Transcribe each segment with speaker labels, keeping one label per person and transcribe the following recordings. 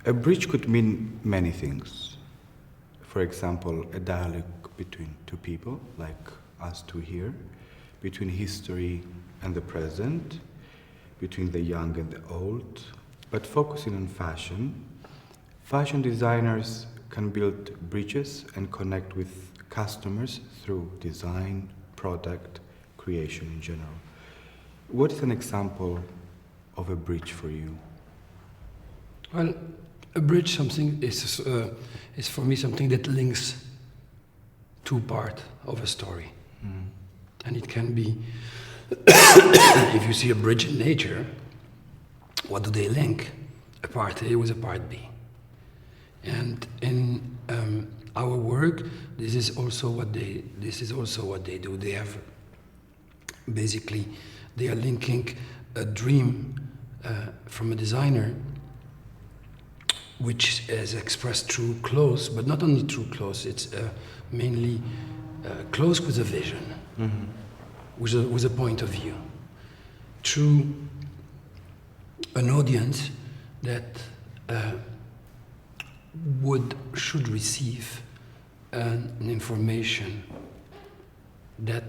Speaker 1: A bridge could mean many things. For example, a dialogue between two people, like us two here, between history and the present, between the young and the old. But focusing on fashion, fashion designers can build bridges and connect with customers through design, product, creation in general. What is an example of a bridge for you?
Speaker 2: Well, a bridge is for me something that links two parts of a story. And it can be, if you see a bridge in nature, what do they link? A part A with a part B. And in our work, this is also what they do. They have basically they are linking a dream from a designer, which is expressed through clothes, but not only through clothes. It's mainly clothes with a vision, with a point of view, through an audience that should receive an information that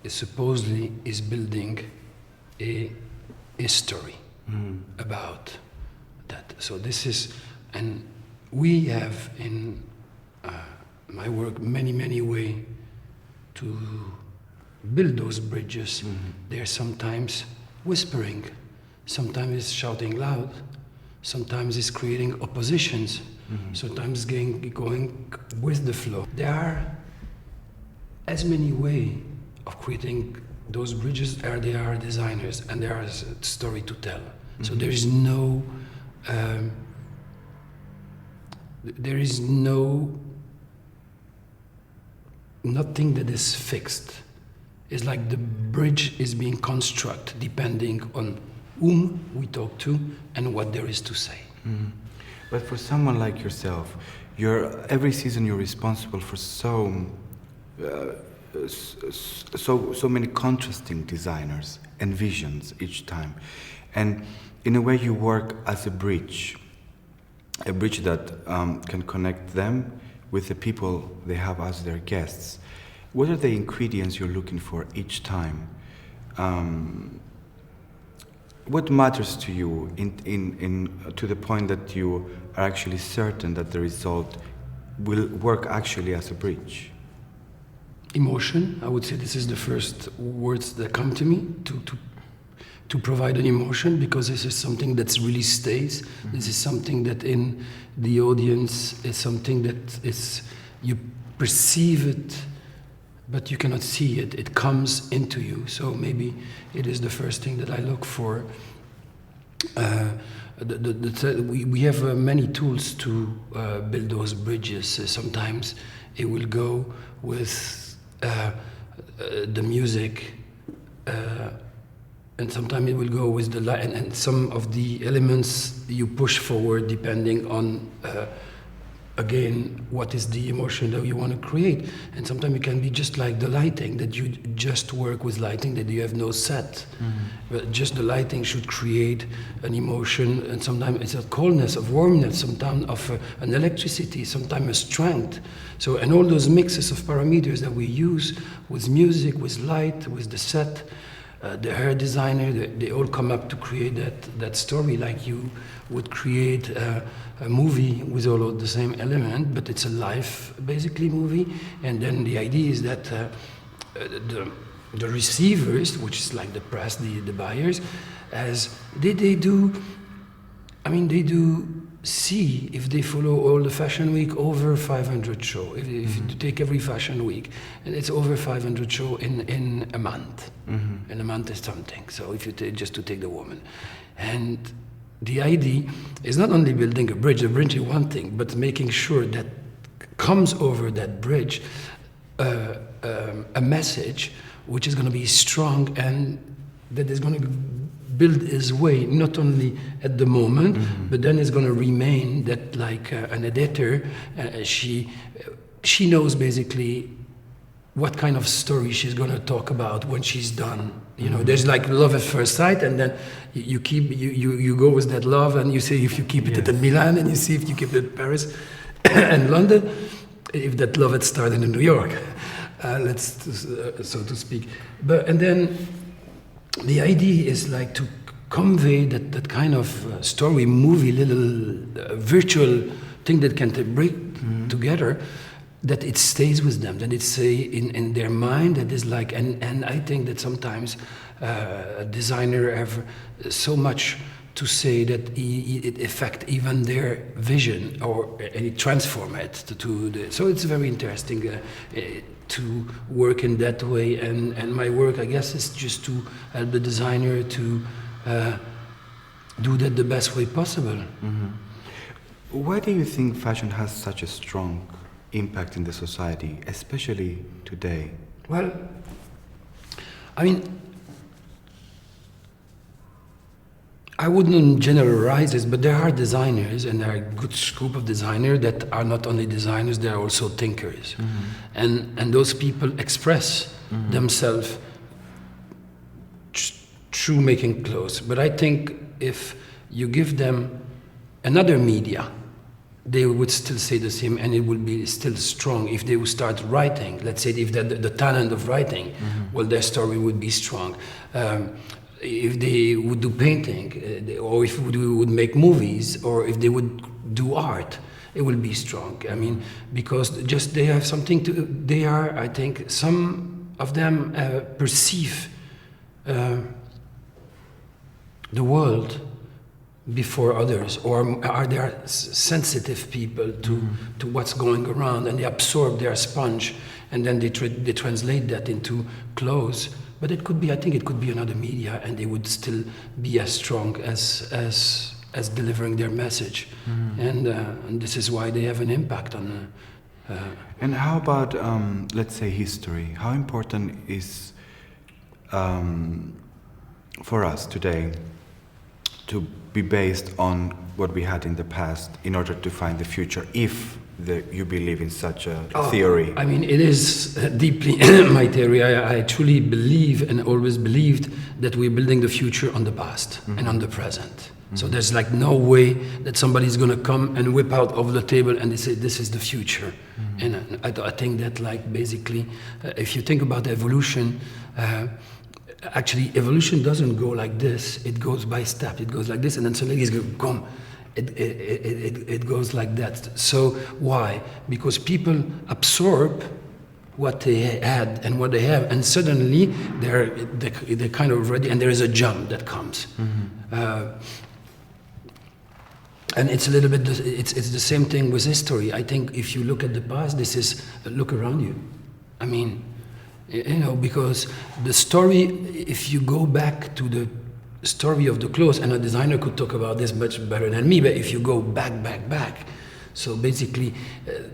Speaker 2: supposedly is building a history about that. So this is, and we have in my work many ways to build those bridges. They're sometimes whispering, sometimes it's shouting loud, sometimes it's creating oppositions, sometimes going with the flow. There are as many ways of creating those bridges as there are designers, and there is a story to tell. So there is nothing that is fixed. It's like the bridge is being constructed depending on whom we talk to and what there is to say.
Speaker 1: But for someone like yourself, every season you're responsible for so many contrasting designers and visions each time, and in a way you work as a bridge that can connect them with the people they have as their guests. What are the ingredients you're looking for each time? What matters to you to the point that you are actually certain that the result will work actually as a bridge?
Speaker 2: Emotion, I would say this is the first words that come to me, to provide an emotion, because this is something that really stays. This is something that in the audience is something that is, you perceive it, but you cannot see it. It comes into you. So maybe it is the first thing that I look for. We have many tools to build those bridges. Sometimes it will go with the music, and sometimes it will go with the light, and some of the elements you push forward depending on again what is the emotion that you want to create. And sometimes it can be just like the lighting, that you just work with lighting, that you have no set, but just the lighting should create an emotion. And sometimes it's a coldness, of warmness, sometimes of an electricity, sometimes a strength. So, and all those mixes of parameters that we use with music, with light, with the set, the hair designer, they all come up to create that story, like you would create a movie with all of the same element, but it's a live, basically, movie. And then the idea is that the receivers, which is like the press, the buyers, as they do see, if they follow all the fashion week, over 500 show. If you take every fashion week, and it's over 500 show in a month. And a month is something. So if you just to take the woman, and the idea is not only building a bridge is one thing, but making sure that comes over that bridge a message which is going to be strong and that is going to build his way, not only at the moment, but then it's going to remain that, like an editor, she knows basically what kind of story she's going to talk about when she's done. You know, there's like love at first sight, and then you go with that love, and you see if you keep it at Milan, and you see if you keep it at Paris and London, if that love had started in New York, so to speak. And then the idea is like to convey that kind of story, movie, little virtual thing that can break together, that it stays with them, that it's in their mind, that is like, and I think that sometimes a designer have so much to say that it affect even their vision, or it transform it so it's very interesting to work in that way, and my work, I guess, is just to help the designer to do that the best way possible.
Speaker 1: Why do you think fashion has such a strong impact in the society, especially today?
Speaker 2: Well, I mean, I wouldn't generalize this, but there are designers, and there are a good group of designers that are not only designers, they are also thinkers. And those people express themselves through making clothes. But I think if you give them another media, they would still say the same, and it would be still strong. If they would start writing, let's say if the talent of writing, well, their story would be strong. If they would do painting, or if we would make movies, or if they would do art, it will be strong. I mean, because just they have something to, they are, I think, some of them perceive the world before others, or are they sensitive people to what's going around, and they absorb their sponge, and then they translate that into clothes. But it could be, I think it could be another media, and they would still be as strong as delivering their message. And this is why they have an impact on.
Speaker 1: And how about, let's say, history? How important is for us today to be based on what we had in the past in order to find the future, if you believe in such a theory?
Speaker 2: I mean, it is deeply my theory. I truly believe, and always believed, that we're building the future on the past and on the present. So there's like no way that somebody's going to come and whip out of the table and they say, this is the future. And I think that, like, basically, if you think about evolution, actually, evolution doesn't go like this. It goes by step. It goes like this, and then suddenly it's going to come. It goes like that. So why? Because people absorb what they had and what they have, and suddenly they're kind of ready, and there is a jump that comes. And it's a little bit, it's the same thing with history. I think if you look at the past, this is, look around you. I mean, you know, because the story, if you go back to the story of the clothes, and a designer could talk about this much better than me, but if you go back, so basically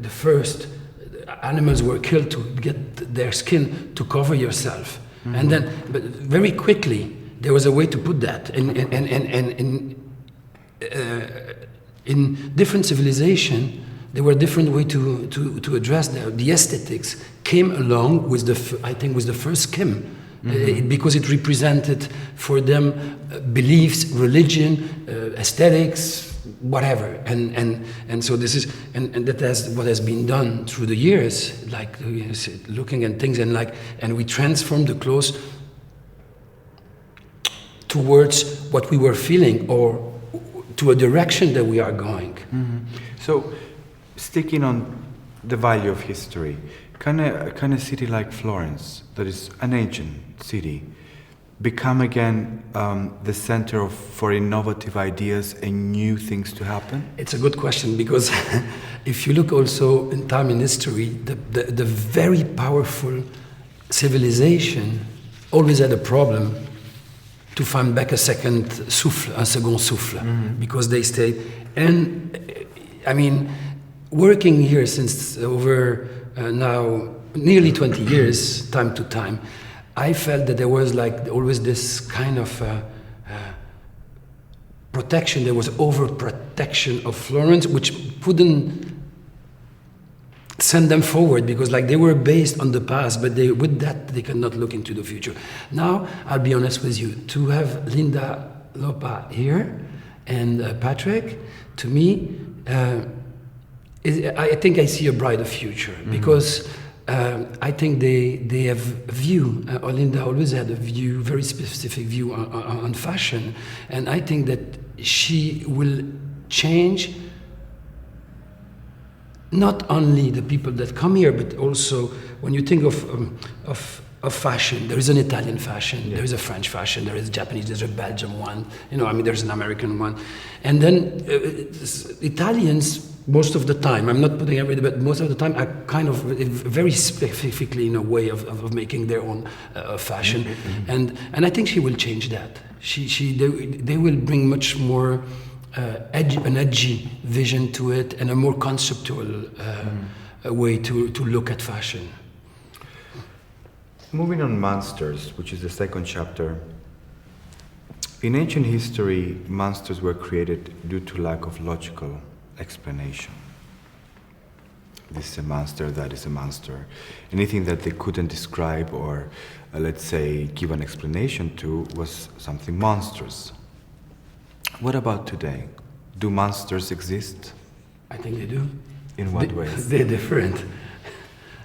Speaker 2: the first animals were killed to get their skin to cover yourself. And then, but very quickly, there was a way to put that. In different civilization, there were different way to address that. The aesthetics came along with the first skin, because it represented for them beliefs, religion, aesthetics, whatever. And so this is, and that is what has been done through the years, like looking at things, and we transformed the clothes towards what we were feeling, or to a direction that we are going.
Speaker 1: So, sticking on the value of history, can a city like Florence, that is an ancient city, become again the center for innovative ideas and new things to happen?
Speaker 2: It's a good question, because if you look also in time in history, the very powerful civilization always had a problem to find back a second souffle, because they stayed. And I mean, working here since over now nearly 20 years, time to time, I felt that there was like always this kind of protection. There was overprotection of Florence, which couldn't send them forward, because like they were based on the past, but with that they cannot look into the future. Now, I'll be honest with you, to have Linda Lopa here and Patrick, to me, I think I see a brighter future, because I think they have a view, or Linda always had a view, very specific view on fashion, and I think that she will change not only the people that come here, but also when you think of fashion, there is an Italian fashion, there is a French fashion, there is a Japanese, there's a Belgian one, there's an American one. And then Italians, most of the time, I'm not putting everything, but most of the time are kind of very specifically in a way of making their own fashion. And I think she will change that. They will bring much more an edgy vision to it, and a more conceptual way to look at fashion.
Speaker 1: Moving on, monsters, which is the second chapter. In ancient history, monsters were created due to lack of logical explanation. This is a monster, that is a monster. Anything that they couldn't describe or, let's say, give an explanation to was something monstrous. What about today? Do monsters exist?
Speaker 2: I think they do.
Speaker 1: In what ways?
Speaker 2: They're different.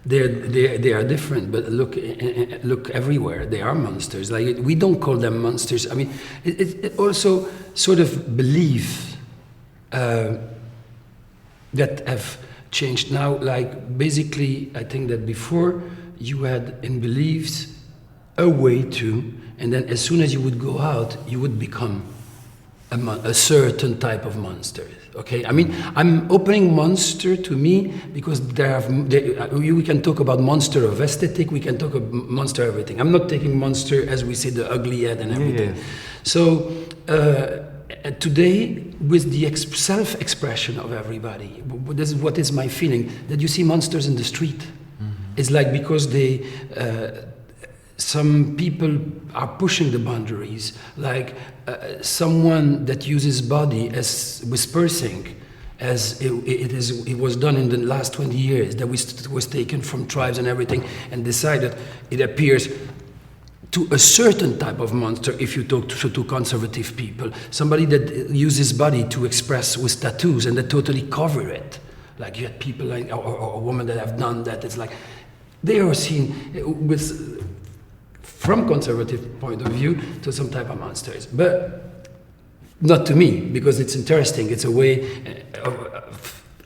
Speaker 2: They are different, but look everywhere. They are monsters. Like, we don't call them monsters. I mean, it also sort of belief that have changed now. Like, basically, I think that before you had in beliefs a way to, and then as soon as you would go out, you would become a certain type of monster. Okay, I mean, I'm opening monster to me because we can talk about monster of aesthetic, we can talk about monster everything. I'm not taking monster as we say the ugly head and everything. Yeah. So today, with the self-expression of everybody, this is what is my feeling, that you see monsters in the street. Mm-hmm. It's like because some people are pushing the boundaries, like someone that uses body as with piercing, as it was done in the last 20 years, that was taken from tribes and everything, and decided it appears to a certain type of monster. If you talk to conservative people, somebody that uses body to express with tattoos and that totally cover it, like you had people like or women that have done that. It's like they are seen with, from conservative point of view, to some type of monsters, but not to me, because it's interesting. It's a way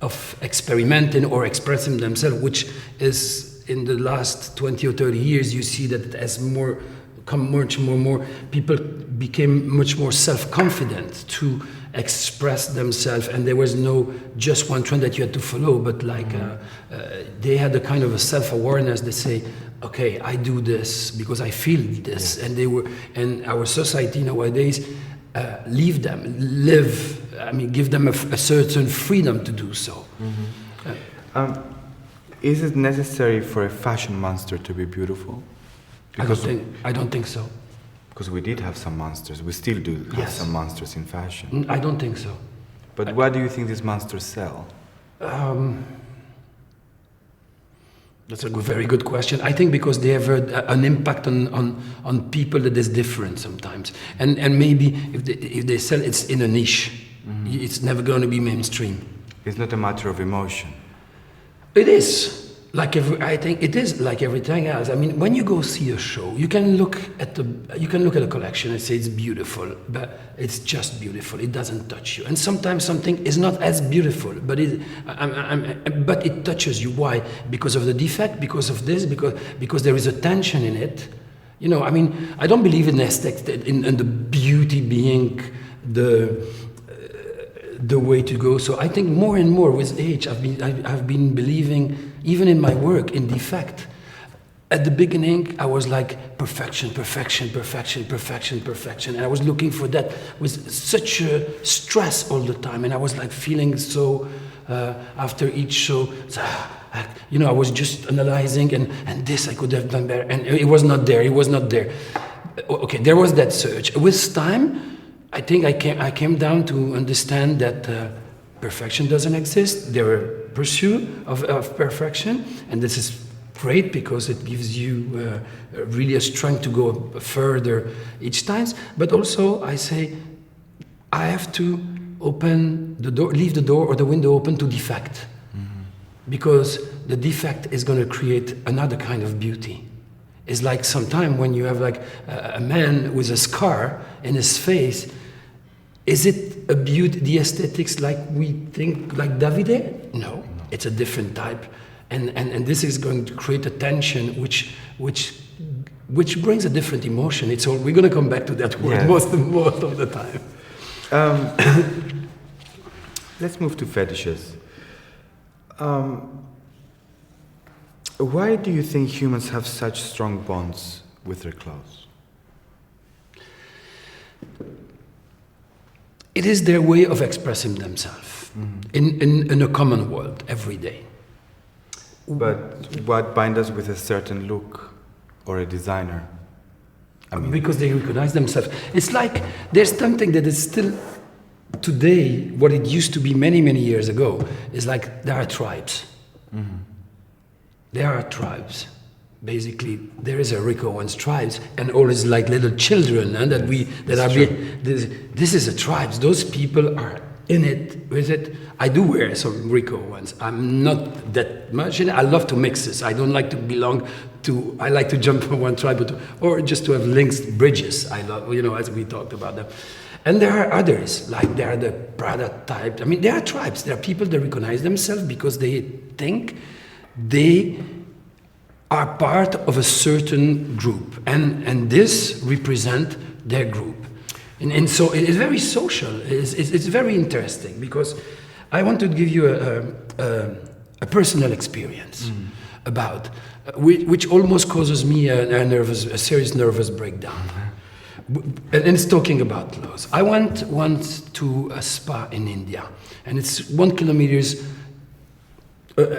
Speaker 2: of experimenting or expressing themselves, which is in the last 20 or 30 years, you see that as more people became much more self-confident to express themselves, and there was no just one trend that you had to follow, but like they had a kind of a self-awareness. They say, okay, I do this because I feel this, and our society nowadays give them a certain freedom to do so.
Speaker 1: Mm-hmm. Is it necessary for a fashion monster to be beautiful? Because
Speaker 2: I don't think so.
Speaker 1: Because we did have some monsters. We still do have some monsters in fashion.
Speaker 2: I don't think so.
Speaker 1: But why do you think these monsters sell?
Speaker 2: That's a very good question. I think because they have an impact on people that is different sometimes. And maybe if they sell, it's in a niche. Mm-hmm. It's never going to be mainstream.
Speaker 1: It's not a matter of emotion.
Speaker 2: It is. I think it is like everything else. I mean, when you go see a show, you can look at a collection and say it's beautiful, but it's just beautiful. It doesn't touch you. And sometimes something is not as beautiful, but it touches you. Why? Because of the defect, because of this, because there is a tension in it. You know, I mean, I don't believe in aesthetics, in the beauty being the way to go. So I think more and more with age, I've been believing, even in my work, in defect. At the beginning, I was like perfection, perfection, perfection, perfection, perfection, and I was looking for that with such a stress all the time, and I was like feeling so after each show. You know, I was just analyzing, and this I could have done better, and it was not there. It was not there. Okay, there was that search. With time, I think I came down to understand that perfection doesn't exist. There are pursuit of perfection, and this is great because it gives you really a strength to go further each time. But also, I say, I have to open the door, leave the door or the window open to defect, because the defect is going to create another kind of beauty. It's like sometime when you have like a man with a scar in his face. Is it a beauty, the aesthetics like we think, like Davide? No, it's a different type. And this is going to create a tension which brings a different emotion. It's all, we're going to come back to that word most of the time.
Speaker 1: Let's move to fetishes. Why do you think humans have such strong bonds with their clothes?
Speaker 2: It is their way of expressing themselves in a common world every day.
Speaker 1: But what binds us with a certain look or a designer? I mean,
Speaker 2: because they recognize themselves. It's like there's something that is still today, what it used to be many, many years ago, is like there are tribes. There are tribes. Basically, there is a Ricoans tribes, and all is like little children, and this is a tribes. Those people are in it with it. I do wear some Rico ones. I'm not that much in it. I love to mix this. I don't like to belong to. I like to jump from one tribe or just to have links, bridges. I love, as we talked about them. And there are others, like there are the Prada type. I mean, there are tribes. There are people that recognize themselves because they think they are part of a certain group, and this represent their group. And so it is very social. It's very interesting because I want to give you a personal experience about which almost causes me a serious nervous breakdown. And it's talking about clothes. I went once to a spa in India, and it's 1 kilometer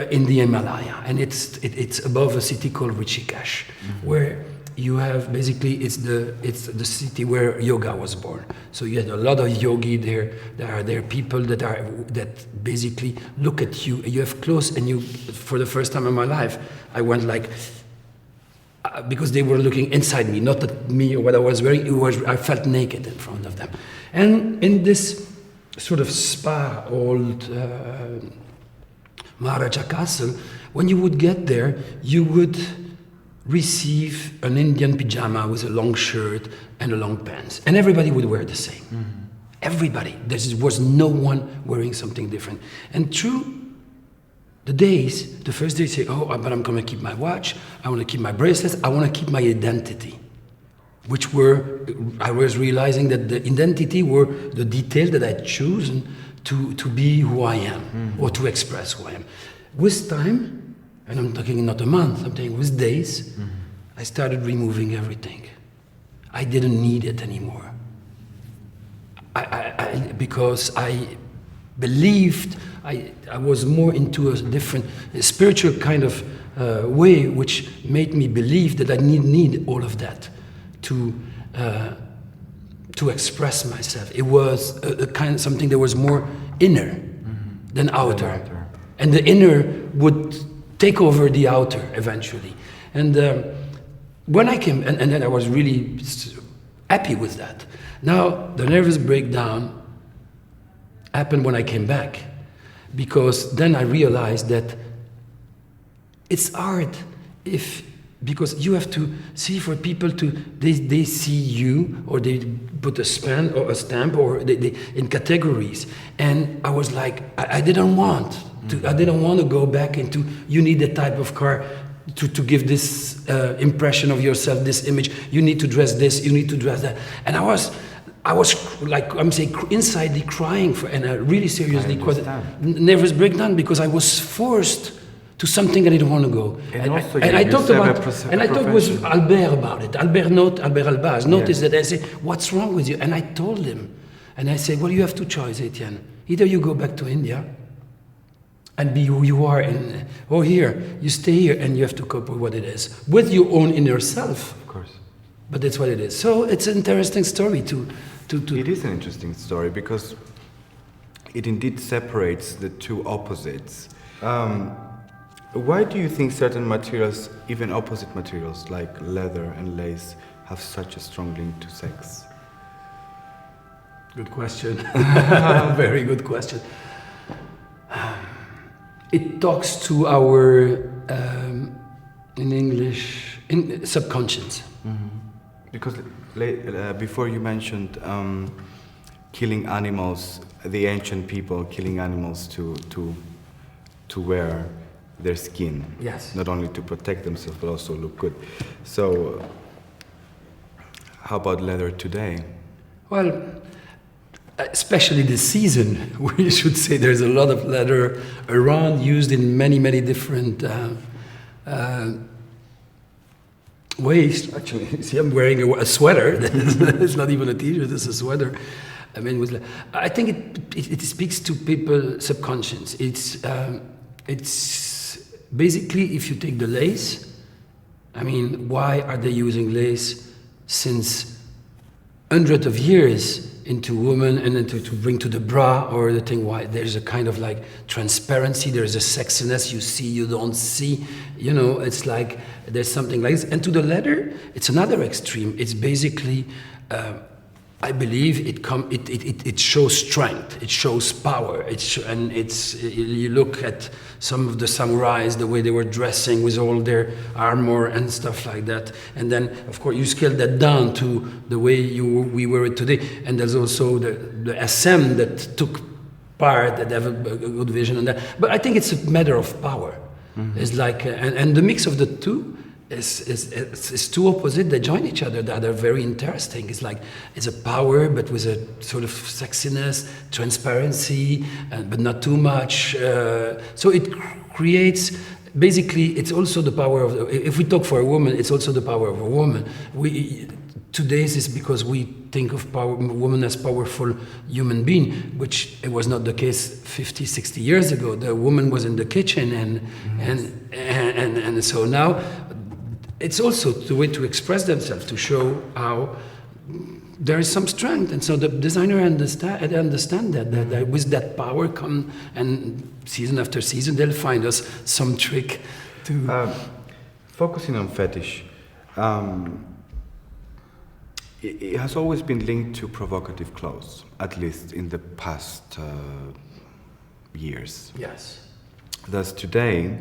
Speaker 2: in the Himalaya, and it's above a city called Rishikesh, where you have basically it's the city where yoga was born. So you had a lot of yogi there. There are people that basically look at you. You have clothes, and you, for the first time in my life, I went like. Because they were looking inside me, not at me or what I was wearing. I felt naked in front of them. And in this sort of spa, old Maharaja castle, when you would get there, you would receive an Indian pyjama with a long shirt and a long pants. And everybody would wear the same. Everybody. There was no one wearing something different. And through the first day you say, but I'm going to keep my watch, I want to keep my bracelets, I want to keep my identity. I was realizing that the identity were the detail that I'd chosen to be who I am, or to express who I am. With time, and I'm talking not a month, I'm talking with days, I started removing everything. I didn't need it anymore. Because I believed I was more into a different spiritual kind of way, which made me believe that I need all of that to express myself. It was a kind of something that was more inner than outer, and the inner would take over the outer eventually. And when I came, and then I was really happy with that. Now the nervous breakdown happened when I came back, because then I realized that it's hard because you have to see for people they see you, or they put a stamp or they in categories, and I was like I didn't want to go back into you need a type of car to give this impression of yourself, this image, you need to dress this, you need to dress that, and I was like, I'm saying, inside crying and I really seriously nervous breakdown, because I was forced to something I didn't want to go. And I talked with Albert about it. Albert Albaz noticed that. I said, what's wrong with you? And I told him, and I said, well, you have two choices, Etienne. Either you go back to India and be who you are, or here, you stay here and you have to cope with what it is, with your own inner self.
Speaker 1: Of course.
Speaker 2: But that's what it is. So it's an interesting story to.
Speaker 1: It is an interesting story because it indeed separates the two opposites. Why do you think certain materials, even opposite materials like leather and lace, have such a strong link to sex?
Speaker 2: Good question. Very good question. It talks to our, in English, subconscious.
Speaker 1: Mm-hmm. Because before you mentioned killing animals, the ancient people killing animals to wear their skin.
Speaker 2: Yes.
Speaker 1: Not only to protect themselves but also look good. So, how about leather today?
Speaker 2: Well, especially this season, we should say there's a lot of leather around, used in many, many different ways. Actually, see, I'm wearing a sweater. It's not even a t-shirt, it's a sweater. I mean, I think it speaks to people's subconscious. It's basically, if you take the lace, I mean, why are they using lace since hundreds of years into women and then to bring to the bra or the thing? Why? There's a kind of like transparency, there's a sexiness you see, you don't see, you know, it's like there's something like this. And to the leather, it's another extreme. It's basically, I believe it shows strength, it shows power, you look at some of the samurais, the way they were dressing with all their armor and stuff like that, and then of course you scale that down to the way we wear it today, and there's also the SM that took part, that have a good vision on that. But I think it's a matter of power. Mm-hmm. It's like, and the mix of the two is two opposites that join each other that are very interesting. It's like it's a power, but with a sort of sexiness, transparency, but not too much. So it creates. Basically, it's also the power of. If we talk for a woman, it's also the power of a woman. Today's is because we think of woman as powerful human being, which it was not the case 50, 60 years ago. The woman was in the kitchen, and so now. It's also the way to express themselves, to show how there is some strength. And so the designer understand that with that power come, and season after season, they'll find us some trick to...
Speaker 1: Focusing on fetish, it has always been linked to provocative clothes, at least in the past years.
Speaker 2: Yes.
Speaker 1: Thus today,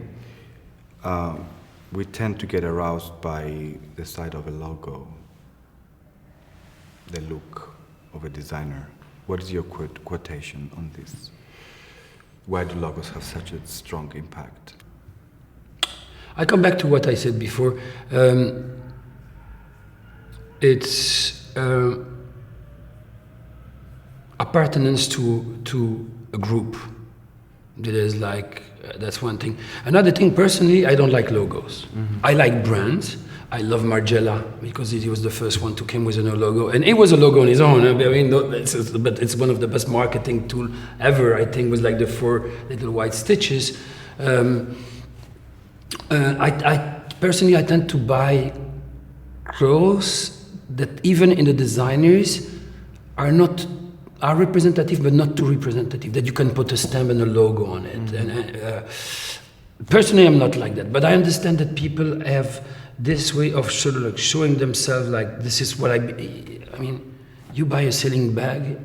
Speaker 1: we tend to get aroused by the sight of a logo, the look of a designer. What is your quotation on this? Why do logos have such a strong impact?
Speaker 2: I come back to what I said before. It's appartenance to a group. That is like, that's one thing. Another thing, personally, I don't like logos. Mm-hmm. I like brands. I love Margiela because he was the first one to come with a new logo. And it was a logo on his own. I mean, but it's one of the best marketing tool ever, I think, with like the 4 little white stitches. I personally, I tend to buy clothes that even in the designers are representative, but not too representative, that you can put a stamp and a logo on it. Mm-hmm. And personally, I'm not like that, but I understand that people have this way of sort of like showing themselves like, this is what I mean, you buy a sailing bag,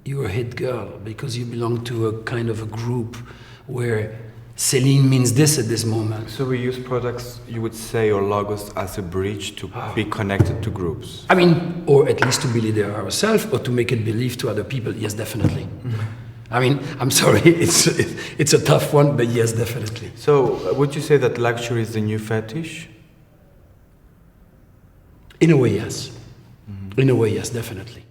Speaker 2: you're a hit girl, because you belong to a kind of a group where Celine means this at this moment.
Speaker 1: So we use products, you would say, or logos as a bridge to be connected to groups.
Speaker 2: I mean, or at least to believe there ourselves, or to make it believe to other people. Yes, definitely. Mm-hmm. I mean, I'm sorry, it's a tough one, but yes, definitely.
Speaker 1: So would you say that luxury is the new fetish?
Speaker 2: In a way, yes. Mm-hmm. In a way, yes, definitely.